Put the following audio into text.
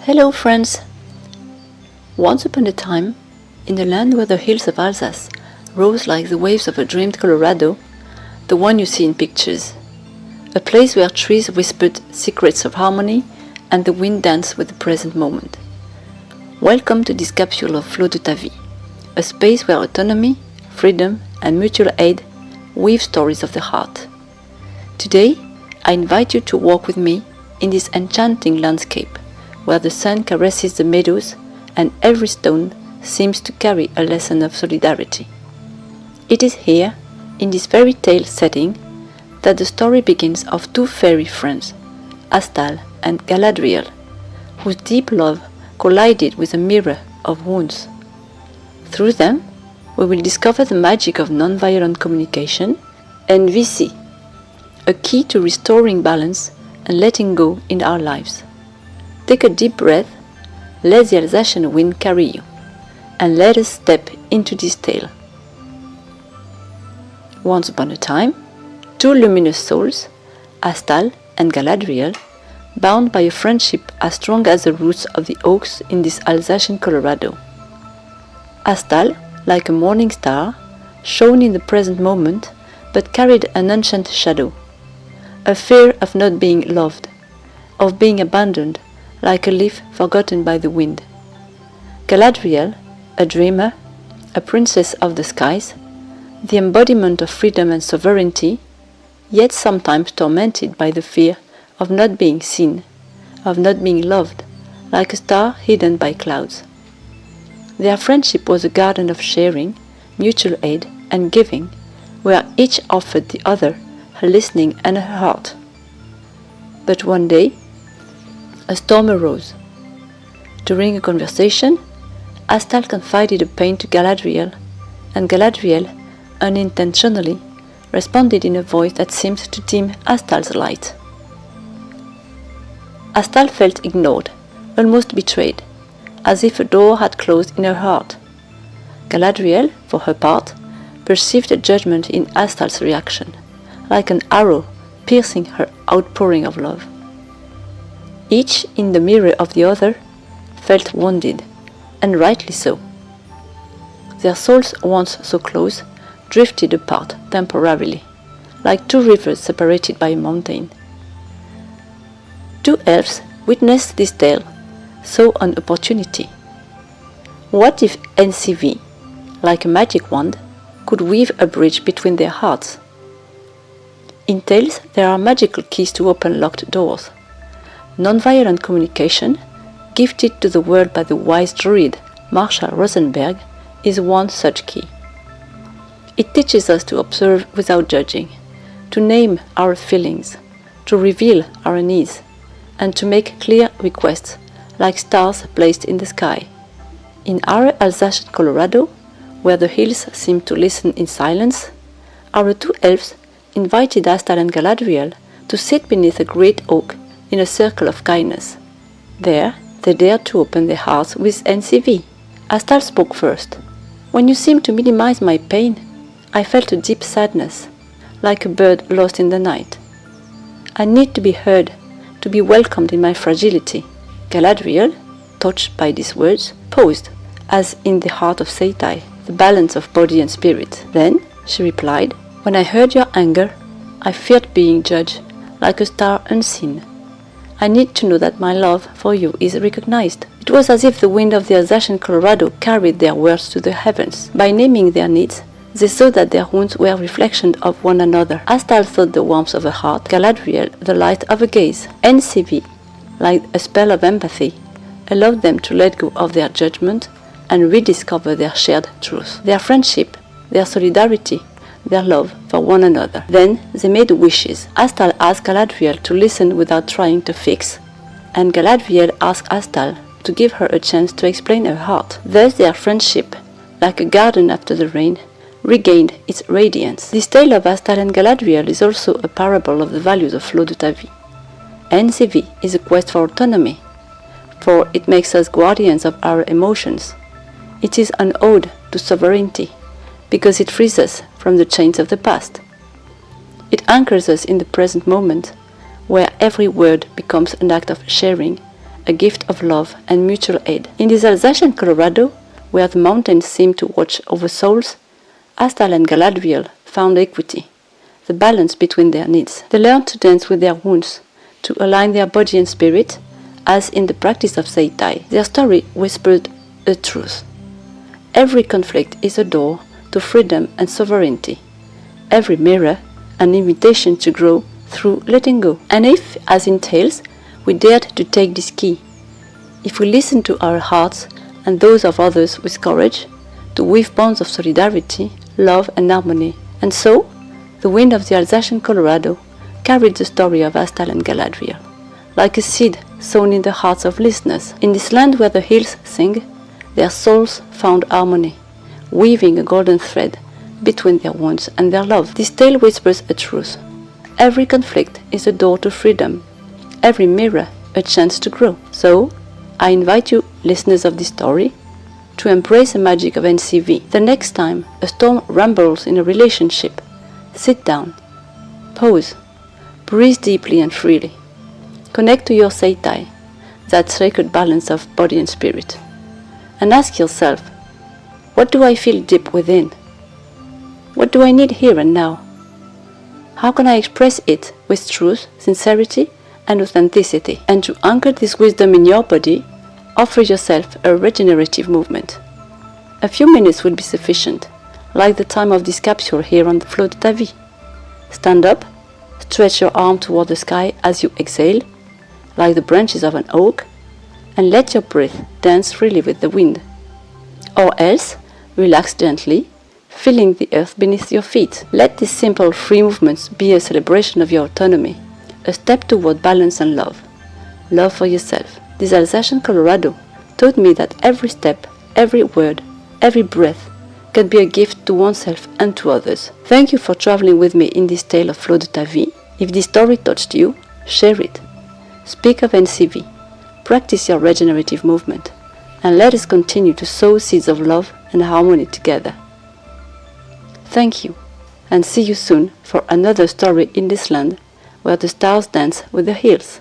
Hello friends! Once upon a time, in the land where the hills of Alsace rose like the waves of a dreamed Colorado, the one you see in pictures, a place where trees whispered secrets of harmony and the wind danced with the present moment. Welcome to this capsule of Flow de ta vie, a space where autonomy, freedom and mutual aid weave stories of the heart. Today, I invite you to walk with me in this enchanting landscape, where the sun caresses the meadows and every stone seems to carry a lesson of solidarity. It is here, in this fairy tale setting, that the story begins of two fairy friends, Astal and Galadriel, whose deep love collided with a mirror of wounds. Through them, we will discover the magic of non-violent communication, NVC, a key to restoring balance and letting go in our lives. Take a deep breath, let the Alsatian wind carry you, and let us step into this tale. Once upon a time, two luminous souls, Astal and Galadriel, bound by a friendship as strong as the roots of the oaks in this Alsatian Colorado. Astal, like a morning star, shone in the present moment, but carried an ancient shadow, a fear of not being loved, of being abandoned, like a leaf forgotten by the wind. Galadriel, a dreamer, a princess of the skies, the embodiment of freedom and sovereignty, yet sometimes tormented by the fear of not being seen, of not being loved, like a star hidden by clouds. Their friendship was a garden of sharing, mutual aid and giving, where each offered the other her listening and her heart. But one day, a storm arose. During a conversation, Astal confided a pain to Galadriel, and Galadriel, unintentionally, responded in a voice that seemed to dim Astal's light. Astal felt ignored, almost betrayed, as if a door had closed in her heart. Galadriel, for her part, perceived a judgment in Astal's reaction, like an arrow piercing her outpouring of love. Each, in the mirror of the other, felt wounded, and rightly so. Their souls, once so close, drifted apart temporarily, like two rivers separated by a mountain. Two elves witnessed this tale, saw an opportunity. What if NCV, like a magic wand, could weave a bridge between their hearts? In tales, there are magical keys to open locked doors. Nonviolent communication, gifted to the world by the wise druid Marshall Rosenberg, is one such key. It teaches us to observe without judging, to name our feelings, to reveal our needs, and to make clear requests like stars placed in the sky. In our Alsatian Colorado, where the hills seem to listen in silence, our two elves invited Astal and Galadriel to sit beneath a great oak in a circle of kindness. There, they dared to open their hearts with NCV. Astal spoke first. When you seemed to minimize my pain, I felt a deep sadness, like a bird lost in the night. I need to be heard, to be welcomed in my fragility. Galadriel, touched by these words, paused, as in the heart of Seitai, the balance of body and spirit. Then she replied, "When I heard your anger, I feared being judged, like a star unseen. I need to know that my love for you is recognized." It was as if the wind of the Alsatian Colorado carried their words to the heavens. By naming their needs, they saw that their wounds were reflections of one another. Astal thought the warmth of a heart, Galadriel the light of a gaze. NCV, like a spell of empathy, allowed them to let go of their judgment and rediscover their shared truth, their friendship, their solidarity, their love for one another. Then they made wishes. Astal asked Galadriel to listen without trying to fix, and Galadriel asked Astal to give her a chance to explain her heart. Thus their friendship, like a garden after the rain, regained its radiance. This tale of Astal and Galadriel is also a parable of the values of Flow de ta vie. NCV is a quest for autonomy, for it makes us guardians of our emotions. It is an ode to sovereignty, because it frees us from the chains of the past. It anchors us in the present moment, where every word becomes an act of sharing a gift of love and mutual aid. In this Alsatian Colorado, where the mountains seem to watch over souls, Astal and Galadriel found equity, the balance between their needs. They learned to dance with their wounds, to align their body and spirit, as in the practice of Seitai. Their story whispered a truth. Every conflict is a door to freedom and sovereignty. Every mirror, an invitation to grow through letting go. And if, as in Tales, we dared to take this key, if we listen to our hearts and those of others with courage, to weave bonds of solidarity, love and harmony. And so, the wind of the Alsatian Colorado carried the story of Astal and Galadriel, like a seed sown in the hearts of listeners. In this land where the hills sing, their souls found harmony, weaving a golden thread between their wounds and their love. This tale whispers a truth. Every conflict is a door to freedom, every mirror a chance to grow. So, I invite you, listeners of this story, to embrace the magic of NCV. The next time a storm rumbles in a relationship, sit down, pause, breathe deeply and freely. Connect to your Seitai, that sacred balance of body and spirit, and ask yourself, what do I feel deep within? What do I need here and now? How can I express it with truth, sincerity, and authenticity? And to anchor this wisdom in your body, offer yourself a regenerative movement. A few minutes will be sufficient, like the time of this capsule here on the Flot de ta Vie. Stand up, stretch your arm toward the sky as you exhale, like the branches of an oak, and let your breath dance freely with the wind. Or else, relax gently, feeling the earth beneath your feet. Let these simple free movements be a celebration of your autonomy, a step toward balance and love. Love for yourself. This Alsatian Colorado taught me that every step, every word, every breath can be a gift to oneself and to others. Thank you for traveling with me in this tale of Flot de ta Vie. If this story touched you, share it. Speak of NCV, practice your regenerative movement, and let us continue to sow seeds of love and harmony together. Thank you, and see you soon for another story in this land where the stars dance with the hills.